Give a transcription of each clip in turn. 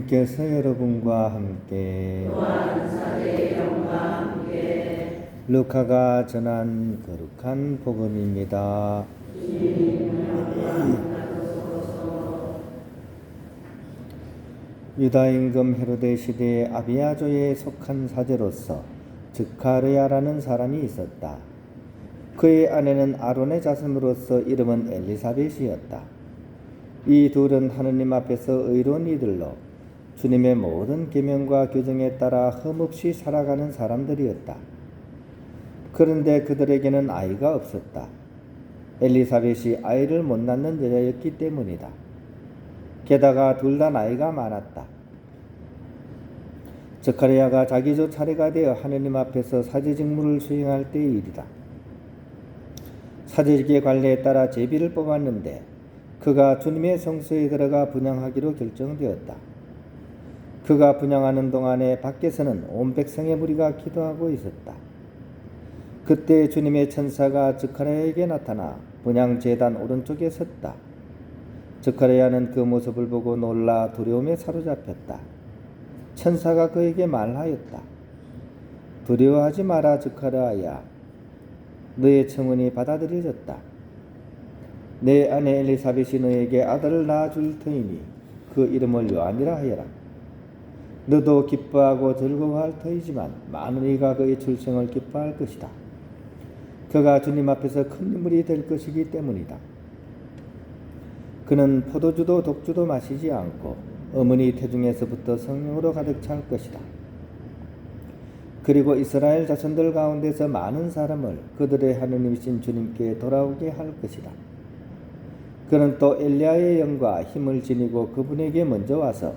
주님께서 여러분과 함께 루카가 전한 거룩한 복음입니다. 유다 임금 헤로데 시대의 아비아조에 속한 사제로서 즈카르야라는 사람이 있었다. 그의 아내는 아론의 자손으로서 이름은 엘리사벳이었다. 이 둘은 하느님 앞에서 의로운 이들로 주님의 모든 계명과 규정에 따라 흠없이 살아가는 사람들이었다. 그런데 그들에게는 아이가 없었다. 엘리사벳이 아이를 못 낳는 여자였기 때문이다. 게다가 둘 다 나이가 많았다. 즈카르야가 자기 조 차례가 되어 하느님 앞에서 사제 직무를 수행할 때의 일이다. 사제직의 관례에 따라 제비를 뽑았는데 그가 주님의 성소에 들어가 분향하기로 결정되었다. 그가 분향하는 동안에 밖에서는 온 백성의 무리가 기도하고 있었다. 그때 주님의 천사가 즈카르야에게 나타나 분향 제단 오른쪽에 섰다. 즈카르야는 그 모습을 보고 놀라 두려움에 사로잡혔다. 천사가 그에게 말하였다. 두려워하지 마라 즈카르야. 너의 청혼이 받아들여졌다. 내 아내 엘리사벳이 너에게 아들을 낳아줄 터이니 그 이름을 요한이라 하여라. 너도 기뻐하고 즐거워할 터이지만 많은 이가 그의 출생을 기뻐할 것이다. 그가 주님 앞에서 큰 인물이 될 것이기 때문이다. 그는 포도주도 독주도 마시지 않고 어머니 태중에서부터 성령으로 가득 찰 것이다. 그리고 이스라엘 자손들 가운데서 많은 사람을 그들의 하느님이신 주님께 돌아오게 할 것이다. 그는 또 엘리야의 영과 힘을 지니고 그분에게 먼저 와서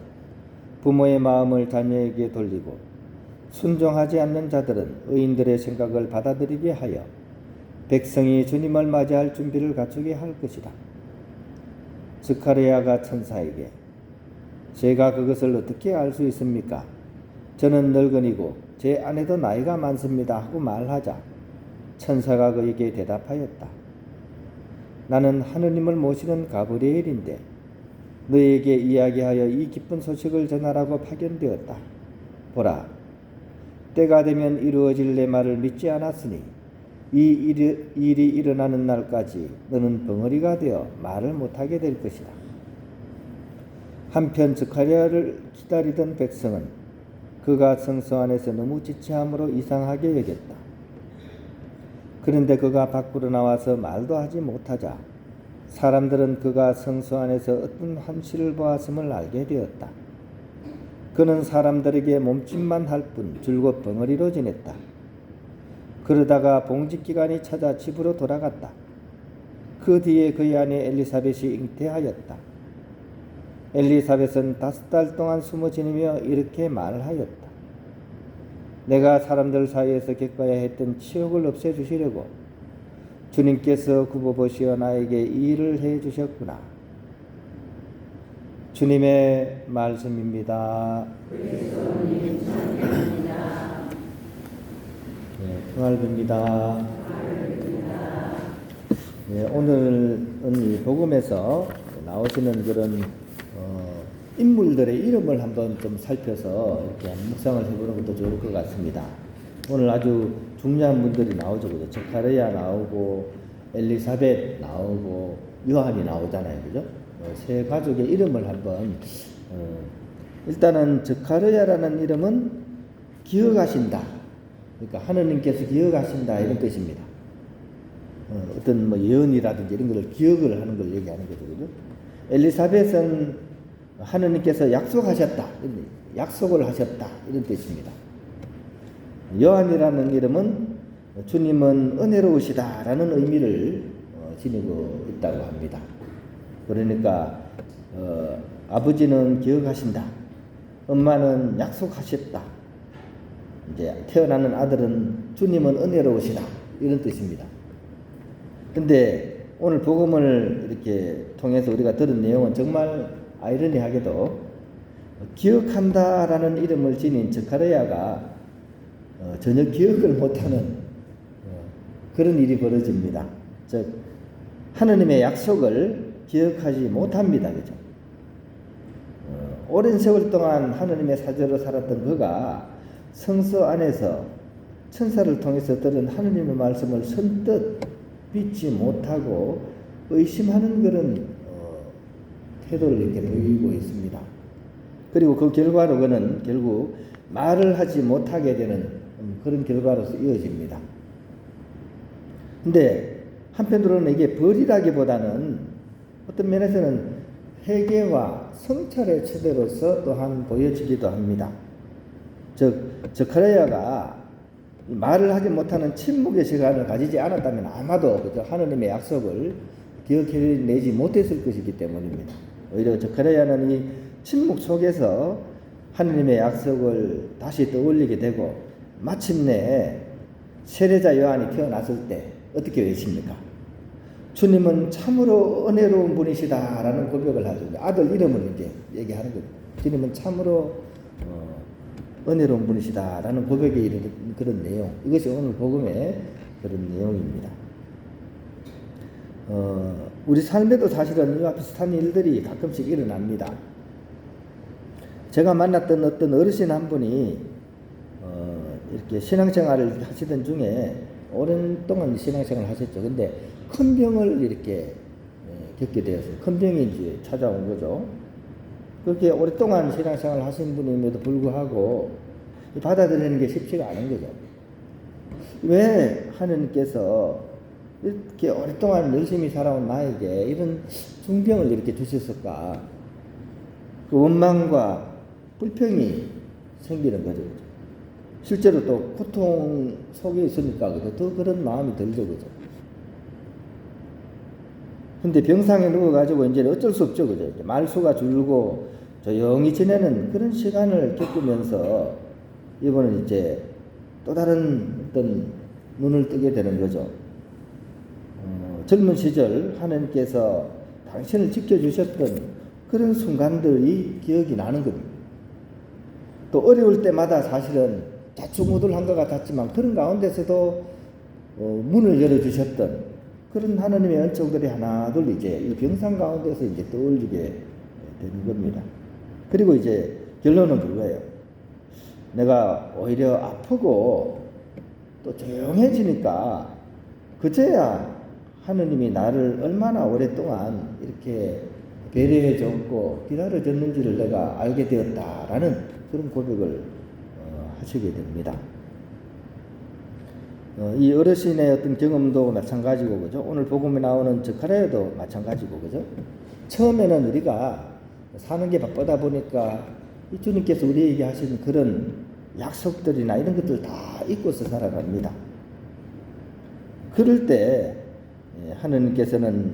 부모의 마음을 자녀에게 돌리고 순종하지 않는 자들은 의인들의 생각을 받아들이게 하여 백성이 주님을 맞이할 준비를 갖추게 할 것이다. 즈카르야가 천사에게 제가 그것을 어떻게 알 수 있습니까? 저는 늙은이고 제 아내도 나이가 많습니다 하고 말하자 천사가 그에게 대답하였다. 나는 하느님을 모시는 가브리엘인데 너에게 이야기하여 이 기쁜 소식을 전하라고 파견되었다. 보라, 때가 되면 이루어질 내 말을 믿지 않았으니 이 일이 일어나는 날까지 너는 벙어리가 되어 말을 못하게 될 것이다. 한편 즈카르야를 기다리던 백성은 그가 성소 안에서 너무 지체함으로 이상하게 여겼다. 그런데 그가 밖으로 나와서 말도 하지 못하자 사람들은 그가 성소 안에서 어떤 환시를 보았음을 알게 되었다. 그는 사람들에게 몸짓만 할 뿐 줄곧 벙어리로 지냈다. 그러다가 봉직기간이 찾아 집으로 돌아갔다. 그 뒤에 그의 아내 엘리사벳이 잉태하였다. 엘리사벳은 5달 동안 숨어 지내며 이렇게 말하였다. 내가 사람들 사이에서 겪어야 했던 치욕을 없애주시려고 주님께서 굽어보시어 나에게 이 일을 해주셨구나. 주님의 말씀입니다. 평알입니다. 오늘은 이 복음에서 나오시는 그런 인물들의 이름을 한번 좀 살펴서 이렇게 묵상을 해보는 것도 좋을 것 같습니다. 오늘 아주 중요한 분들이 나오죠. 그죠? 즈카르야 나오고 엘리사벳 나오고 요한이 나오잖아요. 그죠? 세 가족의 이름을 한번 일단은 즈카르야라는 이름은 기억하신다. 그러니까 하느님께서 기억하신다 이런 뜻입니다. 어떤 뭐 예언이라든지 이런 걸 기억을 하는 걸 얘기하는 거죠. 그죠? 엘리사벳은 하느님께서 약속하셨다. 약속을 하셨다. 이런 뜻입니다. 요한이라는 이름은 주님은 은혜로우시다 라는 의미를 지니고 있다고 합니다. 그러니까 아버지는 기억하신다. 엄마는 약속하셨다. 이제 태어나는 아들은 주님은 은혜로우시다. 이런 뜻입니다. 근데 오늘 복음을 이렇게 통해서 우리가 들은 내용은 정말 아이러니하게도 기억한다라는 이름을 지닌 즈카르야가 전혀 기억을 못하는 그런 일이 벌어집니다. 즉 하느님의 약속을 기억하지 못합니다. 그죠? 오랜 세월 동안 하느님의 사제로 살았던 그가 성서 안에서 천사를 통해서 들은 하느님의 말씀을 선뜻 믿지 못하고 의심하는 그런 태도를 이렇게 보이고 있습니다. 그리고 그 결과로 그는 결국 말을 하지 못하게 되는 그런 결과로서 이어집니다. 근데 한편으로는 이게 벌이라기보다는 어떤 면에서는 회개와 성찰의 초대로서 또한 보여지기도 합니다. 즉 스가랴가 말을 하지 못하는 침묵의 시간을 가지지 않았다면 아마도 그저 하느님의 약속을 기억해내지 못했을 것이기 때문입니다. 오히려 스가랴는 이 침묵 속에서 하느님의 약속을 다시 떠올리게 되고 마침내 세례자 요한이 태어났을 때 어떻게 외칩니까? 주님은 참으로 은혜로운 분이시다라는 고백을 하죠. 아들 이름을 이제 얘기하는 거죠. 주님은 참으로 은혜로운 분이시다라는 고백에 이르는 그런 내용. 이것이 오늘 복음의 그런 내용입니다. 우리 삶에도 사실은 이와 비슷한 일들이 가끔씩 일어납니다. 제가 만났던 어떤 어르신 한 분이 이렇게 신앙생활을 하시던 중에 오랜 동안 신앙생활을 하셨죠. 근데 큰 병을 이렇게 겪게 되었어요. 큰 병이 이제 찾아온 거죠. 그렇게 오랫동안 신앙생활을 하신 분임에도 불구하고 받아들이는 게 쉽지가 않은 거죠. 왜 하느님께서 이렇게 오랫동안 열심히 살아온 나에게 이런 중병을 이렇게 주셨을까? 그 원망과 불평이 생기는 거죠. 실제로 또 고통 속에 있으니까 더 그런 마음이 들죠. 그죠? 근데 병상에 누워가지고 이제 어쩔 수 없죠. 그죠? 말수가 줄고 조용히 지내는 그런 시간을 겪으면서 이번은 이제 또 다른 어떤 눈을 뜨게 되는 거죠. 젊은 시절 하나님께서 당신을 지켜주셨던 그런 순간들이 기억이 나는 겁니다. 또 어려울 때마다 사실은 좌충우돌한 것 같았지만 그런 가운데서도 문을 열어주셨던 그런 하나님의 은총들이 하나둘 이제 이 병상 가운데서 이제 떠올리게 되는 겁니다. 그리고 이제 결론은 그거예요. 내가 오히려 아프고 또 조용해지니까 그제야 하느님이 나를 얼마나 오랫동안 이렇게 배려해 줬고 기다려 줬는지를 내가 알게 되었다라는 그런 고백을 하시게 됩니다. 이 어르신의 어떤 경험도 마찬가지고 그죠? 오늘 복음에 나오는 스가랴도 마찬가지고 그죠? 처음에는 우리가 사는 게 바쁘다 보니까 이 주님께서 우리에게 하시는 그런 약속들이나 이런 것들 다 잊고서 살아갑니다. 그럴 때 하느님께서는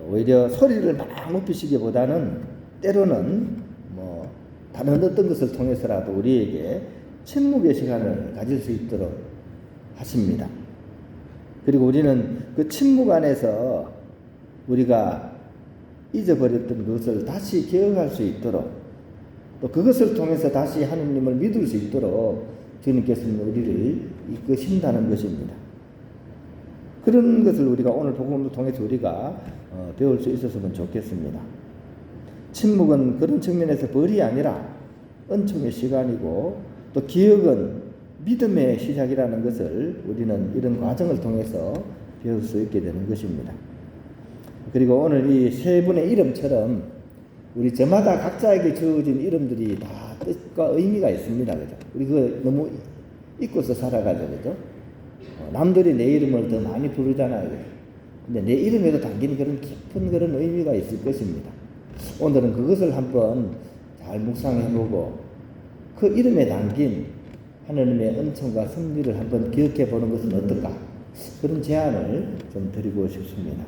오히려 소리를 막 높이시기보다는 때로는 뭐 다른 어떤 것을 통해서라도 우리에게 침묵의 시간을 가질 수 있도록 하십니다. 그리고 우리는 그 침묵 안에서 우리가 잊어버렸던 것을 다시 기억할 수 있도록 또 그것을 통해서 다시 하느님을 믿을 수 있도록 주님께서는 우리를 이끄신다는 것입니다. 그런 것을 우리가 오늘 복음을 통해서 우리가 배울 수 있었으면 좋겠습니다. 침묵은 그런 측면에서 벌이 아니라 은총의 시간이고 또 기억은 믿음의 시작이라는 것을 우리는 이런 과정을 통해서 배울 수 있게 되는 것입니다. 그리고 오늘 이 세 분의 이름처럼 우리 저마다 각자에게 주어진 이름들이 다 뜻과 의미가 있습니다. 그죠? 우리 그 너무 잊고서 살아가죠. 그죠? 남들이 내 이름을 더 많이 부르잖아요. 근데 내 이름에도 담긴 그런 깊은 그런 의미가 있을 것입니다. 오늘은 그것을 한번 잘 묵상해보고 그 이름에 담긴 하나님의 은총과 섭리를 한번 기억해 보는 것은 어떨까? 그런 제안을 좀 드리고 싶습니다.